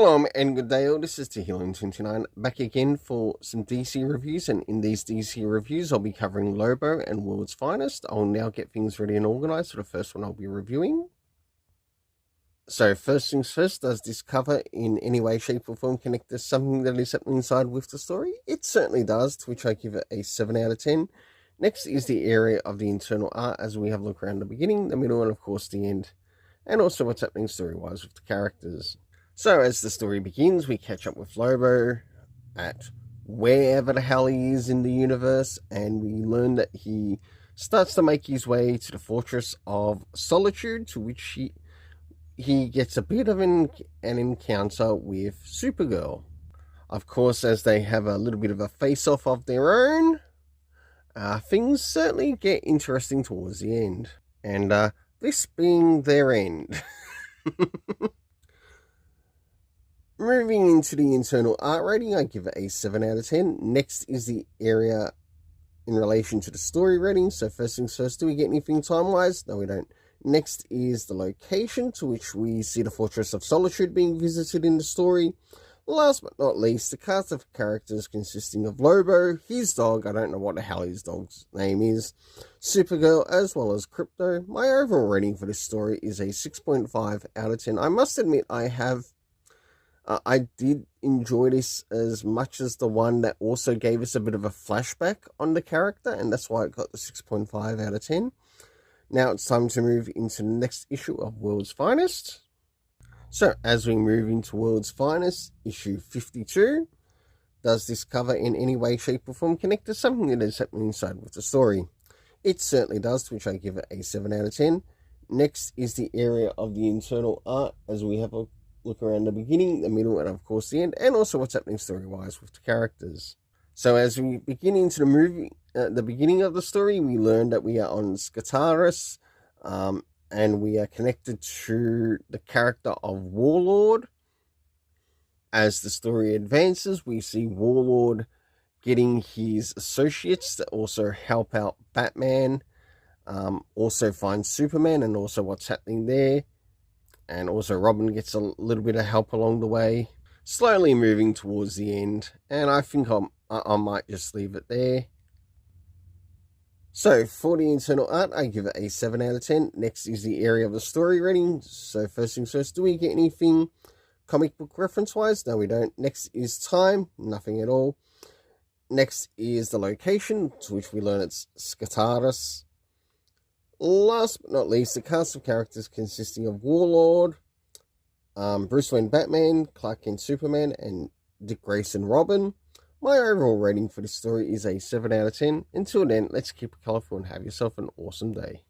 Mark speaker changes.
Speaker 1: Shalom and good day all, this is Tehillim29 back again for some DC reviews, and in these DC reviews I'll be covering Lobo and World's Finest. I'll now get things ready and organised for the first one I'll be reviewing. So first things first, does this cover in any way, shape or form connect to something that is happening inside with the story? It certainly does, to which I give it a 7 out of 10. Next is the area of the internal art as we have a look around the beginning, the middle and of course the end, and also what's happening story-wise with the characters. So as the story begins, we catch up with Lobo at wherever the hell he is in the universe, and we learn that he starts to make his way to the Fortress of Solitude, to which he gets a bit of an encounter with Supergirl. Of course, as they have a little bit of a face-off of their own, things certainly get interesting towards the end. And this being their end. Moving into the internal art rating, I give it a 7 out of 10. Next is the area in relation to the story rating. So first things first, do we get anything time-wise? No, we don't. Next is the location, to which we see the Fortress of Solitude being visited in the story. Last but not least, the cast of characters consisting of Lobo, his dog, I don't know what the hell his dog's name is, Supergirl, as well as Crypto. My overall rating for this story is a 6.5 out of 10. I must admit I did enjoy this as much as the one that also gave us a bit of a flashback on the character, and that's why it got the 6.5 out of 10. Now it's time to move into the next issue of World's Finest. So, as we move into World's Finest, issue 52, does this cover in any way, shape or form connect to something that is happening inside with the story? It certainly does, to which I give it a 7 out of 10. Next is the area of the internal art, as we have a look around the beginning, the middle, and of course the end, and also what's happening story-wise with the characters. So as we begin into the movie, the beginning of the story, we learn that we are on Skataris, and we are connected to the character of Warlord. As the story advances, we see Warlord getting his associates to also help out Batman, also find Superman, and also what's happening there. And also Robin gets a little bit of help along the way, slowly moving towards the end, and I think I might just leave it there. So for the internal art, I give it a 7 out of 10. Next is the area of the story rating. So first things first, do we get anything comic book reference wise? No, we don't. Next is time, nothing at all. Next is the location, to which we learn it's Skataris. Last but not least, the cast of characters consisting of Warlord, Bruce Wayne Batman, Clark Kent Superman, and Dick Grayson Robin. My overall rating for this story is a 7 out of 10. Until then, let's keep it colourful and have yourself an awesome day.